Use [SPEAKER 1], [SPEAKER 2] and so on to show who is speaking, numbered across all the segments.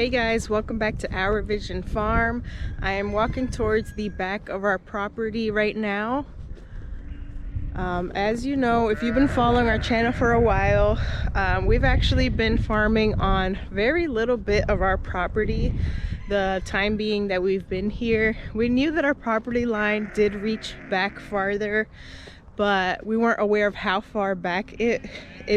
[SPEAKER 1] Hey guys, welcome back to Our Vision Farm. I am walking towards the back of our property right now. As you know, if you've been following our channel for a while, we've actually been farming on very little bit of our property the time being that we've been here. We knew that our property line did reach back farther, but we weren't aware of how far back it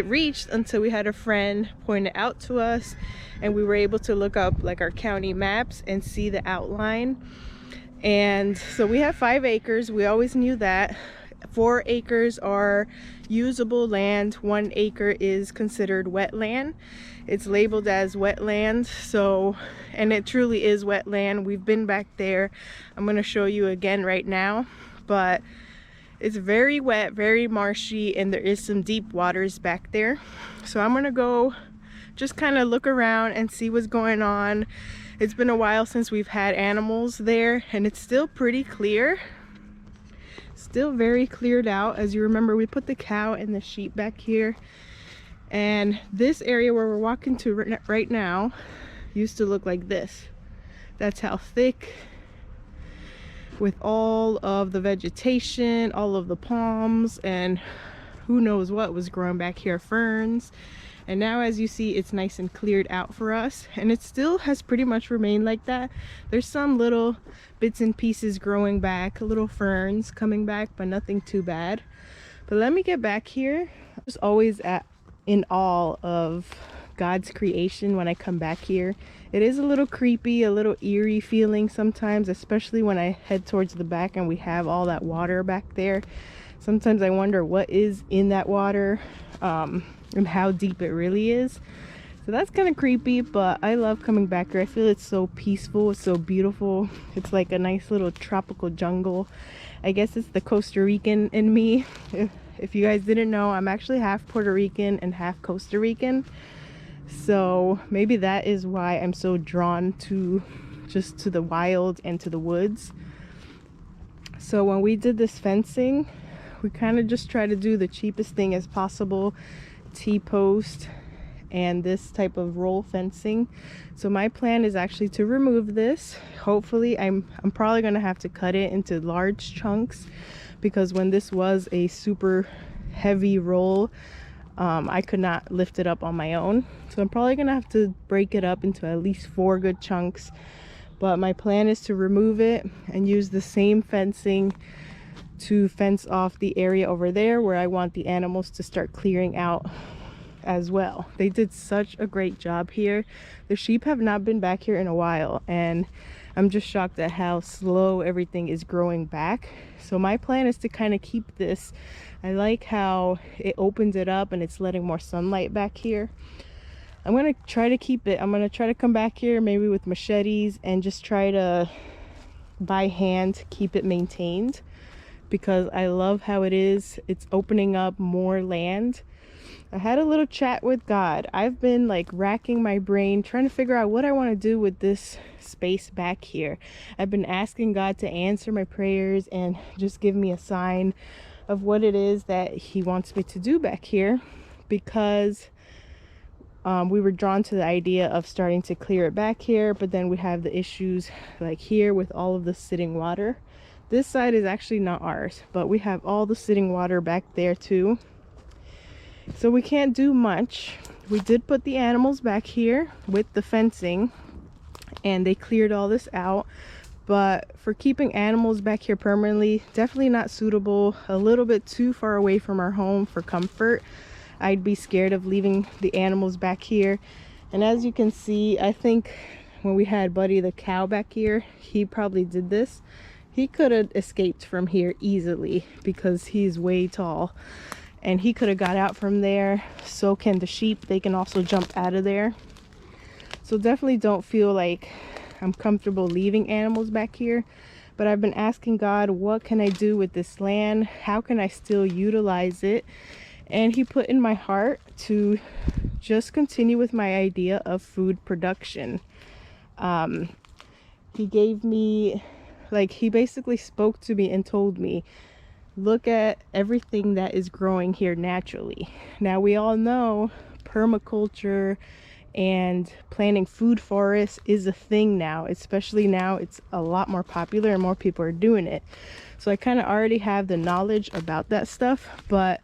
[SPEAKER 1] reached until we had a friend point it out to us, and we were able to look up like our county maps and see the outline. And so we have 5 acres. We always knew that. 4 acres are usable land. 1 acre is considered wetland. It's labeled as wetland, so, and it truly is wetland. We've been back there. I'm going to show you again right now, but it's very wet, very marshy, and there is some deep waters back there. So I'm gonna go just kind of look around and see what's going on. It's been a while since we've had animals there, and it's still pretty clear. Still very cleared out. As you remember, we put the cow and the sheep back here. And this area where we're walking to right now used to look like this. That's how thick, with all of the vegetation, all of the palms, and who knows what was growing back here, ferns. And now, as you see, it's nice and cleared out for us, and it still has pretty much remained like that. There's some little bits and pieces growing back, little ferns coming back, but nothing too bad. But let me get back here. I'm just always in awe of God's creation when I come back here. It is a little creepy, a little eerie feeling sometimes, especially when I head towards the back and we have all that water back there. Sometimes I wonder what is in that water, and how deep it really is. So that's kind of creepy, but I love coming back here. I feel it's so peaceful, it's so beautiful. It's like a nice little tropical jungle. I guess it's the Costa Rican in me. If you guys didn't know, I'm actually half Puerto Rican and half Costa Rican. So maybe that is why I'm so drawn to just to the wild and to the woods. So when we did this fencing, we kind of just try to do the cheapest thing as possible. T-post and this type of roll fencing. So my plan is actually to remove this. Hopefully, I'm probably going to have to cut it into large chunks, because when this was a super heavy roll, I could not lift it up on my own. So I'm probably gonna have to break it up into at least 4 good chunks. But my plan is to remove it and use the same fencing to fence off the area over there where I want the animals to start clearing out as well. They did such a great job here. The sheep have not been back here in a while, and I'm just shocked at how slow everything is growing back. So my plan is to kind of keep this. I like how it opens it up and it's letting more sunlight back here. I'm going to try to keep it. I'm going to try to come back here maybe with machetes and just try to by hand keep it maintained, because I love how it is. It's opening up more land. I had a little chat with God. I've been like racking my brain trying to figure out what I want to do with this space back here. I've been asking God to answer my prayers and just give me a sign of what it is that he wants me to do back here, because we were drawn to the idea of starting to clear it back here, but then we have the issues like here with all of the sitting water. This side is actually not ours, but we have all the sitting water back there too. So we can't do much. We did put the animals back here with the fencing, and they cleared all this out. But for keeping animals back here permanently, definitely not suitable. A little bit too far away from our home for comfort. I'd be scared of leaving the animals back here. And as you can see, I think when we had Buddy the cow back here, he probably did this. He could have escaped from here easily because he's way tall, and he could have got out from there. So can the sheep. They can also jump out of there. So definitely don't feel like I'm comfortable leaving animals back here. But I've been asking God, what can I do with this land? How can I still utilize it? And he put in my heart to just continue with my idea of food production. He gave me, like, he basically spoke to me and told me, look at everything that is growing here naturally. Now we all know permaculture and planting food forests is a thing now. Especially now, it's a lot more popular and more people are doing it. So I kind of already have the knowledge about that stuff, but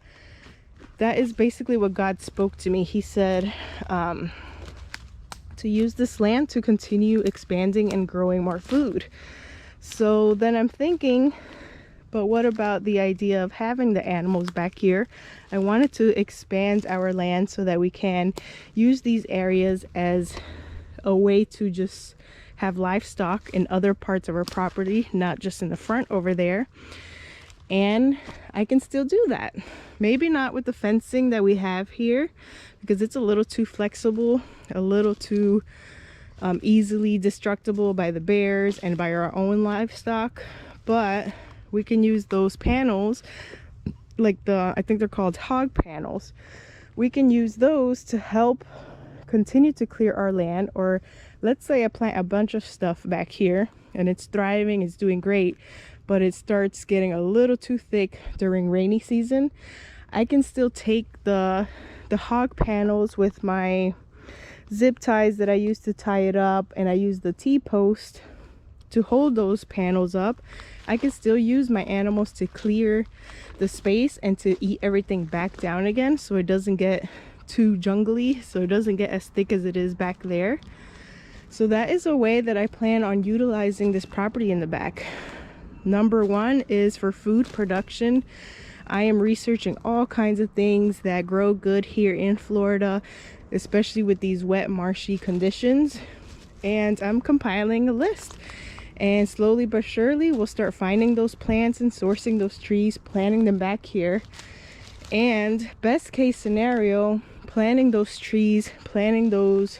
[SPEAKER 1] that is basically what God spoke to me. He said to use this land to continue expanding and growing more food. So then I'm thinking, but what about the idea of having the animals back here? I wanted to expand our land so that we can use these areas as a way to just have livestock in other parts of our property, not just in the front over there. And I can still do that. Maybe not with the fencing that we have here, because it's a little too flexible, a little too easily destructible by the bears and by our own livestock. But we can use those panels, like I think they're called hog panels. We can use those to help continue to clear our land. Or let's say I plant a bunch of stuff back here and it's thriving, it's doing great, but it starts getting a little too thick during rainy season. I can still take the hog panels with my zip ties that I use to tie it up, and I use the T-post to hold those panels up. I can still use my animals to clear the space and to eat everything back down again, so it doesn't get too jungly, so it doesn't get as thick as it is back there. So that is a way that I plan on utilizing this property in the back. Number one is for food production. I am researching all kinds of things that grow good here in Florida, especially with these wet, marshy conditions. And I'm compiling a list. And slowly but surely, we'll start finding those plants and sourcing those trees, planting them back here. And best case scenario, planting those trees, planting those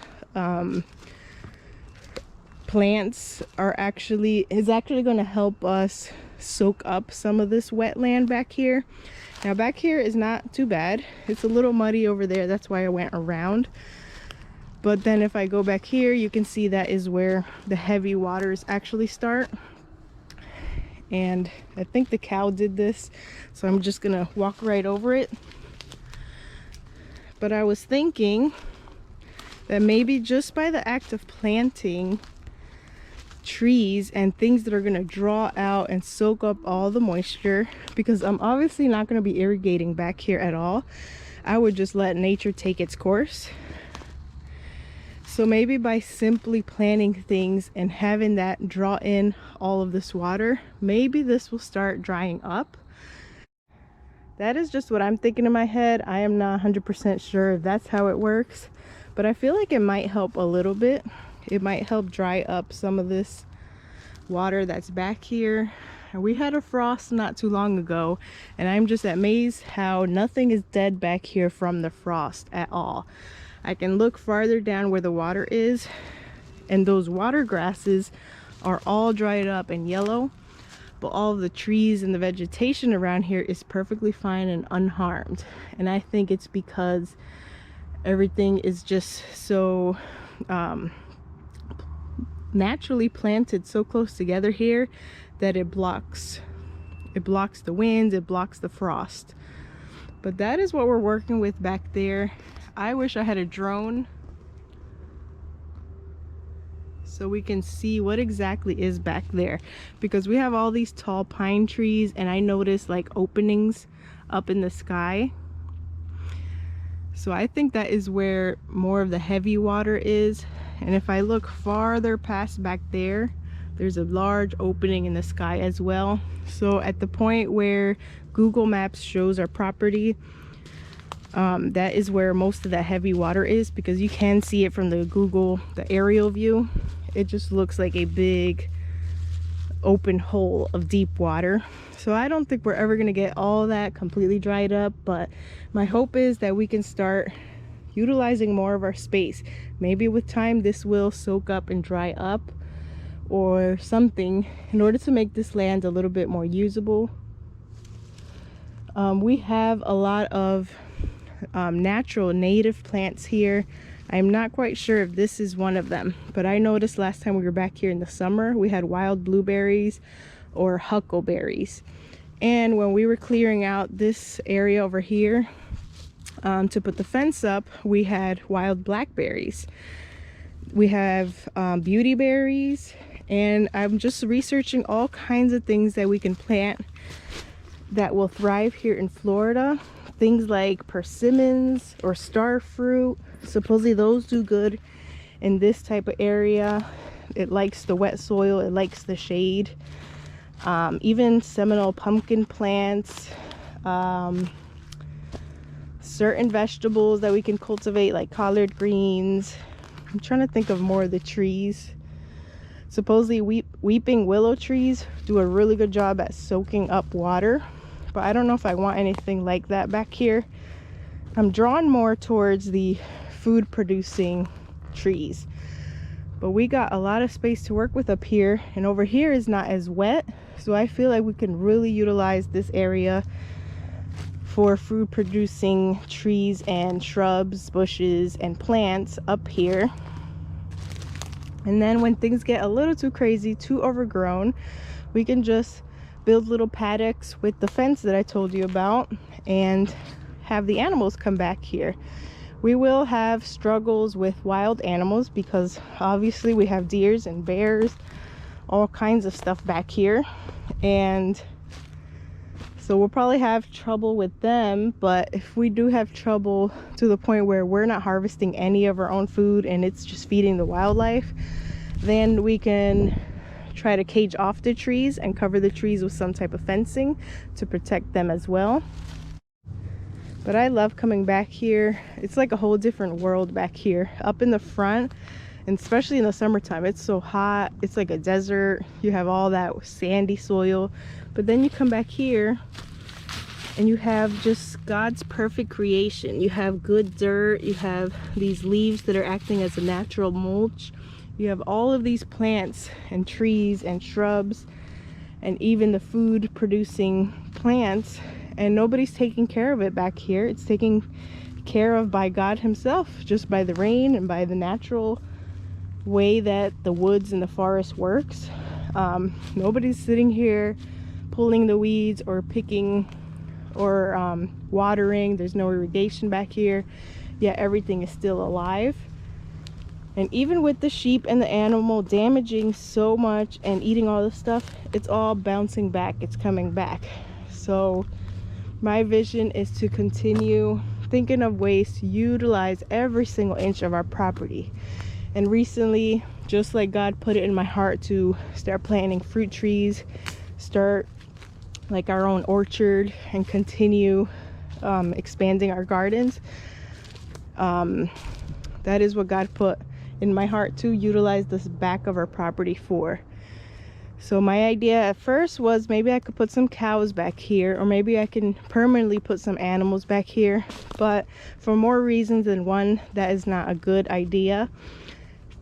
[SPEAKER 1] plants is actually going to help us soak up some of this wetland back here. Now back here is not too bad. It's a little muddy over there, that's why I went around. But then if I go back here, you can see that is where the heavy waters actually start. And I think the cow did this, so I'm just gonna walk right over it. But I was thinking that maybe just by the act of planting trees and things that are going to draw out and soak up all the moisture, because I'm obviously not going to be irrigating back here at all, I would just let nature take its course. So maybe by simply planting things and having that draw in all of this water, maybe this will start drying up. That is just what I'm thinking in my head. I am not 100% sure if that's how it works, but I feel like it might help a little bit. It might help dry up some of this water that's back here. We had a frost not too long ago, and I'm just amazed how nothing is dead back here from the frost at all. I can look farther down where the water is, and those water grasses are all dried up and yellow, but all of the trees and the vegetation around here is perfectly fine and unharmed. And I think it's because everything is just so naturally planted so close together here that it blocks the winds, it blocks the frost. But that is what we're working with back there. I wish I had a drone so we can see what exactly is back there, because we have all these tall pine trees, and I noticed like openings up in the sky. So I think that is where more of the heavy water is. And if I look farther past back there, there's a large opening in the sky as well. So at the point where Google Maps shows our property, that is where most of that heavy water is, because you can see it from the aerial view. It just looks like a big open hole of deep water. So I don't think we're ever going to get all that completely dried up, but my hope is that we can start utilizing more of our space. Maybe with time this will soak up and dry up or something in order to make this land a little bit more usable. We have a lot of natural native plants here. I'm not quite sure if this is one of them, but I noticed last time we were back here in the summer, we had wild blueberries or huckleberries. And when we were clearing out this area over here, to put the fence up, we had wild blackberries. We have beauty berries, and I'm just researching all kinds of things that we can plant that will thrive here in Florida. Things like persimmons or star fruit. Supposedly those do good in this type of area. It likes the wet soil, it likes the shade. Even Seminole pumpkin plants, certain vegetables that we can cultivate like collard greens. I'm trying to think of more of the trees. Supposedly weeping willow trees do a really good job at soaking up water, but I don't know if I want anything like that back here. I'm drawn more towards the food producing trees, but we got a lot of space to work with up here, and over here is not as wet, so I feel like we can really utilize this area for food producing trees and shrubs, bushes, and plants up here. And then when things get a little too crazy, too overgrown, we can just build little paddocks with the fence that I told you about and have the animals come back here. We will have struggles with wild animals because obviously we have deers and bears, all kinds of stuff back here, and so we'll probably have trouble with them. But if we do have trouble to the point where we're not harvesting any of our own food and it's just feeding the wildlife, then we can try to cage off the trees and cover the trees with some type of fencing to protect them as well. But I love coming back here. It's like a whole different world back here up in the front, and especially in the summertime. It's so hot, it's like a desert. You have all that sandy soil, but then you come back here and you have just God's perfect creation. You have good dirt, you have these leaves that are acting as a natural mulch, you have all of these plants and trees and shrubs and even the food producing plants, and nobody's taking care of it back here. It's taken care of by God himself, just by the rain and by the natural way that the woods and the forest works. Nobody's sitting here pulling the weeds or picking or watering. There's no irrigation back here, yet everything is still alive. And even with the sheep and the animal damaging so much and eating all this stuff, it's all bouncing back, it's coming back. So my vision is to continue thinking of ways to utilize every single inch of our property. And recently, just like God put it in my heart to start planting fruit trees, start like our own orchard, and continue expanding our gardens, that is what God put in my heart to utilize this back of our property for. So my idea at first was maybe I could put some cows back here, or maybe I can permanently put some animals back here, but for more reasons than one, that is not a good idea.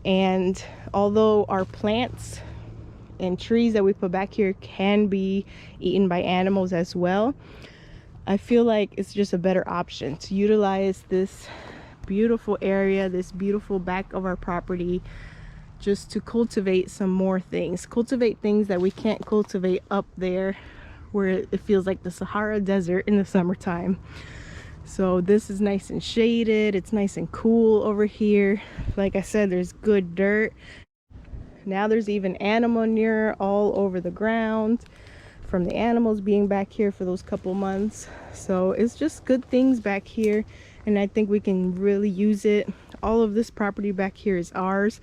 [SPEAKER 1] And although our plants and trees that we put back here can be eaten by animals as well, I feel like it's just a better option to utilize this beautiful area, this beautiful back of our property, just to cultivate some more things, cultivate things that we can't cultivate up there where it feels like the Sahara Desert in the summertime. So this is nice and shaded, it's nice and cool over here. Like I said, there's good dirt. Now there's even animal manure all over the ground from the animals being back here for those couple months. So it's just good things back here, and I think we can really use it. All of this property back here is ours.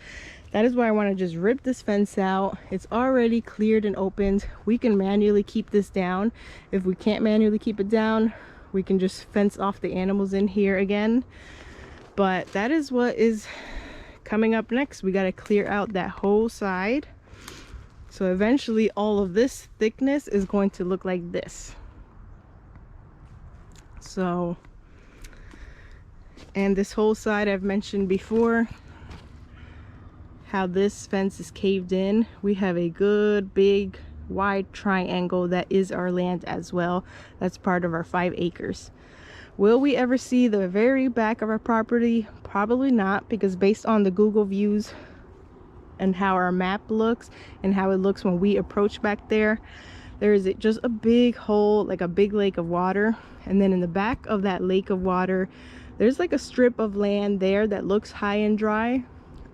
[SPEAKER 1] That is why I want to just rip this fence out. It's already cleared and opened. We can manually keep this down. If we can't manually keep it down, we can just fence off the animals in here again. But that is what is coming up next. We got to clear out that whole side. So eventually all of this thickness is going to look like this. So, and this whole side I've mentioned before how this fence is caved in. We have a good big wide triangle that is our land as well. That's part of our 5 acres. Will we ever see the very back of our property? Probably not, because based on the Google views and how our map looks and how it looks when we approach back there, there is just a big hole, like a big lake of water, and then in the back of that lake of water there's like a strip of land there that looks high and dry,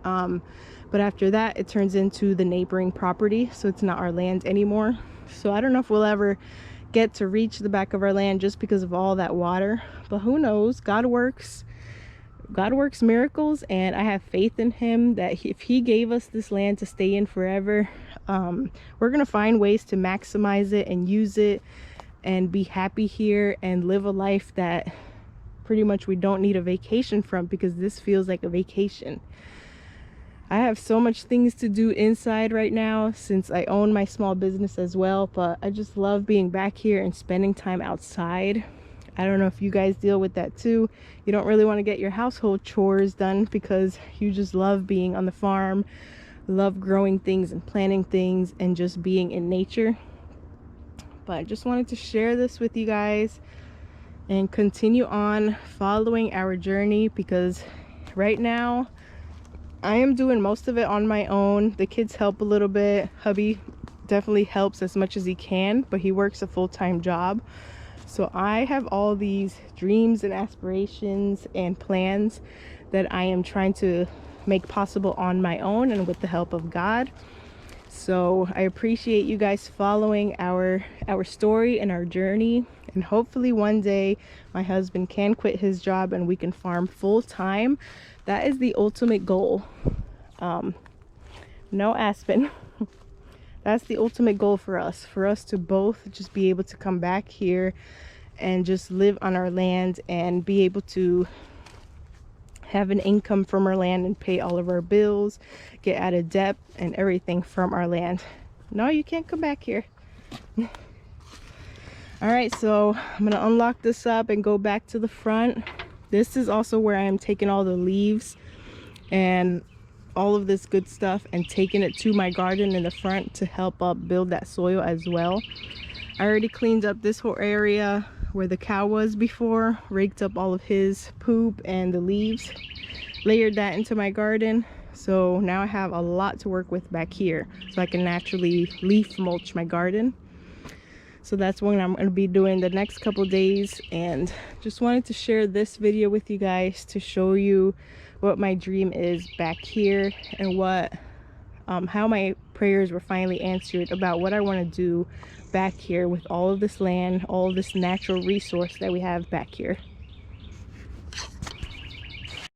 [SPEAKER 1] but after that it turns into the neighboring property, so it's not our land anymore. So I don't know if we'll ever get to reach the back of our land just because of all that water, but who knows. God works miracles, and I have faith in him that if he gave us this land to stay in forever, we're gonna find ways to maximize it and use it and be happy here and live a life that pretty much we don't need a vacation from, because this feels like a vacation. I have so much things to do inside right now since I own my small business as well, but I just love being back here and spending time outside. I don't know if you guys deal with that too. You don't really want to get your household chores done because you just love being on the farm, love growing things and planting things and just being in nature. But I just wanted to share this with you guys and continue on following our journey, because right now I am doing most of it on my own. The kids help a little bit. Hubby definitely helps as much as he can, but he works a full-time job. So I have all these dreams and aspirations and plans that I am trying to make possible on my own and with the help of God. So I appreciate you guys following our story and our journey, and hopefully one day my husband can quit his job and we can farm full-time. That is the ultimate goal. No Aspen. That's the ultimate goal for us to both just be able to come back here and just live on our land and be able to have an income from our land and pay all of our bills, get out of debt and everything from our land. No, you can't come back here. All right, so I'm gonna unlock this up and go back to the front. This is also where I am taking all the leaves and all of this good stuff and taking it to my garden in the front to help build that soil as well. I already cleaned up this whole area where the cow was before, raked up all of his poop and the leaves, layered that into my garden. So now I have a lot to work with back here, so I can naturally leaf mulch my garden. So that's what I'm going to be doing the next couple days, and just wanted to share this video with you guys to show you what my dream is back here and what how my prayers were finally answered about what I want to do back here with all of this land, all of this natural resource that we have back here.